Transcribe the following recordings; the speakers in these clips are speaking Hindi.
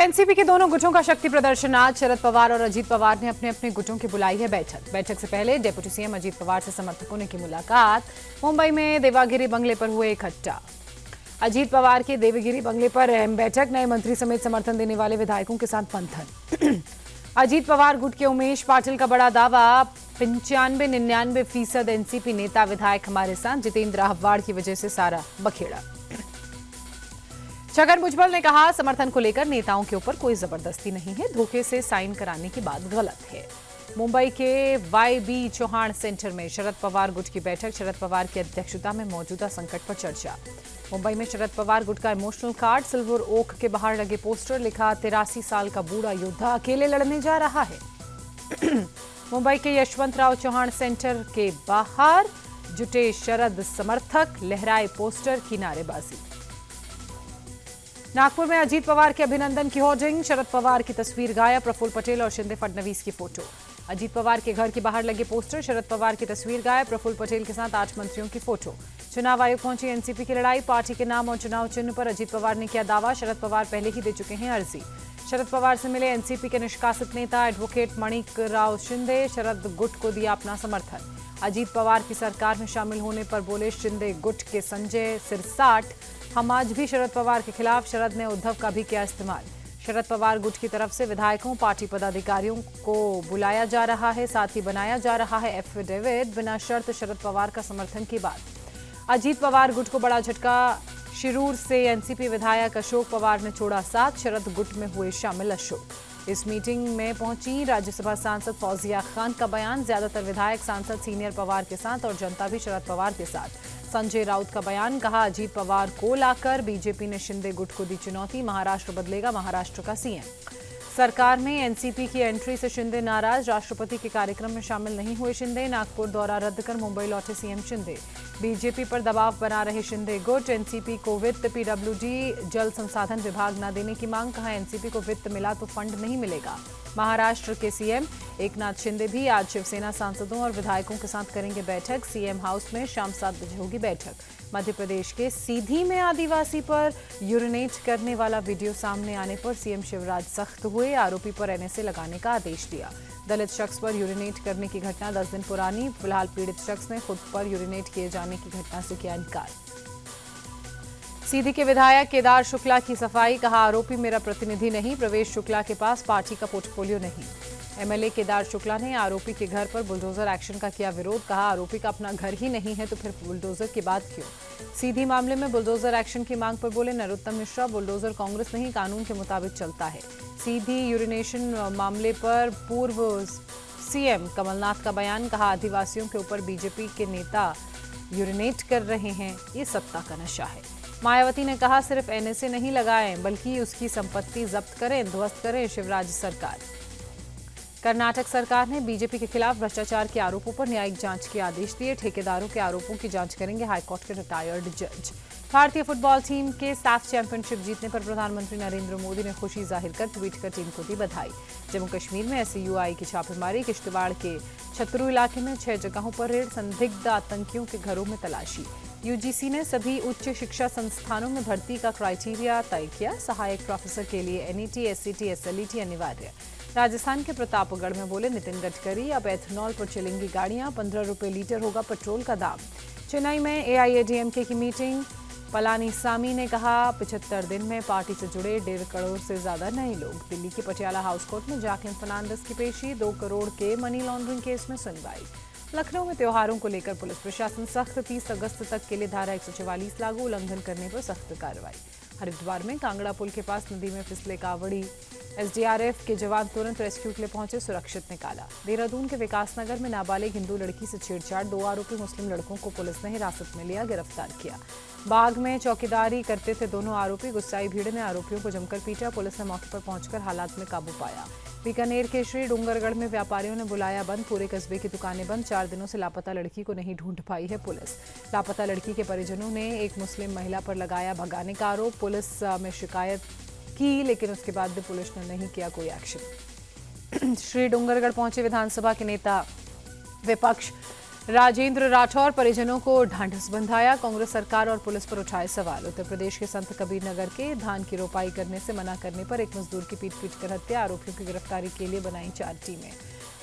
एनसीपी के दोनों गुटों का शक्ति प्रदर्शन आज। शरद पवार और अजीत पवार ने अपने अपने गुटों की बुलाई है बैठक से पहले डेप्यूटी सीएम अजीत पवार से समर्थकों ने की मुलाकात। मुंबई में देवागिरी बंगले पर हुए इकट्ठा। अजीत पवार के देवगिरी बंगले पर अहम बैठक, नए मंत्री समेत समर्थन देने वाले विधायकों के साथ मंथन। अजीत पवार गुट के उमेश पाटिल का बड़ा दावा, 95-99% एनसीपी नेता विधायक हमारे साथ। जितेंद्र आहवाड़ की वजह से सारा बखेड़ा। छगन भुजबल ने कहा, समर्थन को लेकर नेताओं के ऊपर कोई जबरदस्ती नहीं है, धोखे से साइन कराने की बात गलत है। मुंबई के वाई.बी. चौहान सेंटर में शरद पवार गुट की बैठक, शरद पवार की अध्यक्षता में मौजूदा संकट पर चर्चा। मुंबई में शरद पवार गुट का इमोशनल कार्ड, सिल्वर ओक के बाहर लगे पोस्टर, लिखा 83 साल का बूढ़ा योद्धा अकेले लड़ने जा रहा है। मुंबई के यशवंतराव चौहान सेंटर के बाहर जुटे शरद समर्थक, लहराए पोस्टर की नारेबाजी। नागपुर में अजीत पवार के अभिनंदन की होर्डिंग, शरद पवार की तस्वीर गायब, प्रफुल्ल पटेल और शिंदे फडणवीस की फोटो। अजीत पवार के घर के बाहर लगे पोस्टर, शरद पवार की तस्वीर गायब, प्रफुल्ल पटेल के साथ 8 मंत्रियों की फोटो। चुनाव आयोग पहुंची एनसीपी की लड़ाई, पार्टी के नाम और चुनाव चिन्ह पर अजीत पवार ने किया दावा, शरद पवार पहले ही दे चुके हैं अर्जी। शरद पवार से मिले एनसीपी के निष्कासित नेता एडवोकेट मणिक राव शिंदे, शरद गुट को दिया अपना समर्थन। अजीत पवार की सरकार में शामिल होने पर बोले शिंदे गुट के संजय सिरसाट, हम आज भी शरद पवार के खिलाफ, शरद ने उद्धव का भी किया इस्तेमाल। शरद पवार गुट की तरफ से विधायकों, पार्टी पदाधिकारियों को बुलाया जा रहा है, साथ ही बनाया जा रहा है एफिडेविट, बिना शर्त शरद पवार का समर्थन की बात। अजीत पवार गुट को बड़ा झटका, शिरूर से एनसीपी विधायक अशोक पवार ने छोड़ा साथ, शरद गुट में हुए शामिल अशोक। इस मीटिंग में पहुंची राज्यसभा सांसद फौजिया खान का बयान, ज्यादातर विधायक सांसद सीनियर पवार के साथ और जनता भी शरद पवार के साथ। संजय राउत का बयान, कहा अजीत पवार को लाकर बीजेपी ने शिंदे गुट को दी चुनौती, महाराष्ट्र बदलेगा महाराष्ट्र का सीएम। सरकार में एनसीपी की एंट्री से शिंदे नाराज, राष्ट्रपति के कार्यक्रम में शामिल नहीं हुए शिंदे, नागपुर दौरा रद्द कर मुंबई लौटे सीएम शिंदे। बीजेपी पर दबाव बना रहे शिंदे गुट, एनसीपी को वित्त, पीडब्ल्यूडी जल संसाधन विभाग न देने की मांग, कहा एनसीपी को वित्त मिला तो फंड नहीं मिलेगा। महाराष्ट्र के सीएम एकनाथ शिंदे भी आज शिवसेना सांसदों और विधायकों के साथ करेंगे बैठक, सीएम हाउस में शाम 7 बजे होगी बैठक। मध्य प्रदेश के सीधी में आदिवासी पर यूरिनेट करने वाला वीडियो सामने आने पर सीएम शिवराज सख्त हुए, आरोपी पर एनएसए लगाने का आदेश दिया। दलित शख्स पर यूरिनेट करने की घटना 10 दिन पुरानी, फिलहाल पीड़ित शख्स ने खुद पर यूरिनेट किए जाने की घटना से किया इनकार। सीधी के विधायक केदार शुक्ला की सफाई, कहा आरोपी मेरा प्रतिनिधि नहीं, प्रवेश शुक्ला के पास पार्टी का पोर्टफोलियो नहीं। एमएलए केदार शुक्ला ने आरोपी के घर पर बुलडोजर एक्शन का किया विरोध, कहा आरोपी का अपना घर ही नहीं है तो फिर बुलडोजर की बात क्यों। सीधी मामले में बुलडोजर एक्शन की मांग पर बोले नरोत्तम मिश्रा, बुलडोजर कांग्रेस नहीं कानून के मुताबिक चलता है। सीधी यूरिनेशन मामले पर पूर्व सीएम कमलनाथ का बयान, कहा आदिवासियों के ऊपर बीजेपी के नेता यूरिनेट कर रहे हैं, ये सत्ता का नशा है। मायावती ने कहा सिर्फ एनएसए नहीं लगाएं बल्कि उसकी संपत्ति जब्त करें, ध्वस्त करें शिवराज सरकार। कर्नाटक सरकार ने बीजेपी के खिलाफ भ्रष्टाचार के आरोपों पर न्यायिक जांच के आदेश दिए, ठेकेदारों के आरोपों की जांच करेंगे हाईकोर्ट के रिटायर्ड जज। भारतीय फुटबॉल टीम के साफ चैंपियनशिप जीतने पर प्रधानमंत्री नरेंद्र मोदी ने खुशी जाहिर कर ट्वीट कर टीम को दी बधाई। जम्मू कश्मीर में एसयूआई की छापेमारी, किश्तवाड़ के छतरू इलाके में 6 जगहों पर रेड, संदिग्ध आतंकियों के घरों में तलाशी। यूजीसी ने सभी उच्च शिक्षा संस्थानों में भर्ती का क्राइटेरिया तय किया, सहायक प्रोफेसर के लिए एनईटी, एससीटी, एसएलईटी अनिवार्य। राजस्थान के प्रतापगढ़ में बोले नितिन गडकरी, अब एथनॉल पर चलेंगी गाड़ियां, 15 रुपये लीटर होगा पेट्रोल का दाम। चेन्नई में एआईएडीएमके की मीटिंग, पलानीसामी ने कहा 75 दिन में पार्टी से जुड़े 1.5 करोड़ से ज्यादा नए लोग। दिल्ली के पटियाला हाउस कोर्ट में जैकलिन फर्नांडिस की पेशी, 2 करोड़ के मनी लॉन्ड्रिंग केस में सुनवाई। लखनऊ में त्योहारों को लेकर पुलिस प्रशासन सख्त, 30 अगस्त तक के लिए धारा 144 लागू, उल्लंघन करने पर सख्त कार्रवाई। हरिद्वार में कांगड़ा पुल के पास नदी में फिसले कावड़ी, एसडीआरएफ के जवान तुरंत रेस्क्यू के लिए पहुंचे, सुरक्षित निकाला। देहरादून के विकासनगर में नाबालिग हिंदू लड़की से छेड़छाड़, 2 आरोपी मुस्लिम लड़कों को पुलिस ने हिरासत में लिया, गिरफ्तार किया। बाग में चौकीदारी करते थे दोनों आरोपी, गुस्साई भीड़ ने आरोपियों को जमकर पीटा, पुलिस ने मौके पर पहुंचकर हालात में काबू पाया। बीकानेर के श्री डूंगरगढ़ में व्यापारियों ने बुलाया बंद, पूरे कस्बे की दुकानें बंद, 4 दिनों से लापता लड़की को नहीं ढूंढ पाई है पुलिस। लापता लड़की के परिजनों ने एक मुस्लिम महिला पर लगाया भगाने का आरोप, पुलिस में शिकायत की लेकिन उसके बाद भी पुलिस ने नहीं किया कोई एक्शन। श्री डूंगरगढ़ पहुंचे विधानसभा के नेता विपक्ष राजेंद्र राठौर परिजनों को ढांढस बंधाया, कांग्रेस सरकार और पुलिस पर उठाए सवाल। उत्तर प्रदेश के संत कबीर नगर के धान की रोपाई करने से मना करने पर एक मजदूर की पीट कर हत्या, आरोपियों की गिरफ्तारी के लिए बनाई 4 टीमें।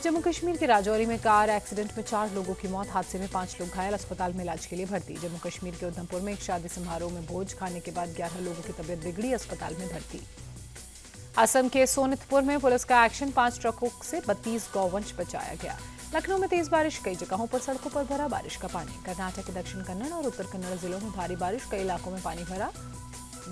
जम्मू कश्मीर के राजौरी में कार एक्सीडेंट में 4 लोगों की मौत, हादसे में 5 लोग घायल, अस्पताल में इलाज के लिए भर्ती। जम्मू कश्मीर के उधमपुर में एक शादी समारोह में भोज खाने के बाद 11 लोगों की तबीयत बिगड़ी, अस्पताल में भर्ती। असम के सोनितपुर में पुलिस का एक्शन, 5 ट्रकों से 32 गौवंश बचाया गया। लखनऊ में तेज बारिश, कई जगहों पर सड़कों पर भरा बारिश का पानी। कर्नाटक के दक्षिण कन्नड़ और उत्तर कन्नड़ जिलों में भारी बारिश, कई इलाकों में पानी भरा,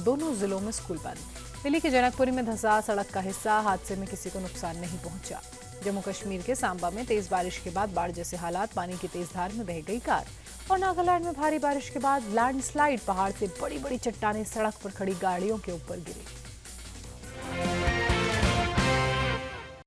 दोनों जिलों में स्कूल बंद। दिल्ली के जनकपुरी में धंसा सड़क का हिस्सा, हादसे में किसी को नुकसान नहीं पहुंचा। जम्मू कश्मीर के सांबा में तेज बारिश के बाद बाढ़ जैसे हालात, पानी की तेज धार में बह गई कार। और नागालैंड में भारी बारिश के बाद लैंडस्लाइड, पहाड़ से बड़ी बड़ी चट्टानें सड़क पर खड़ी गाड़ियों के ऊपर गिरी।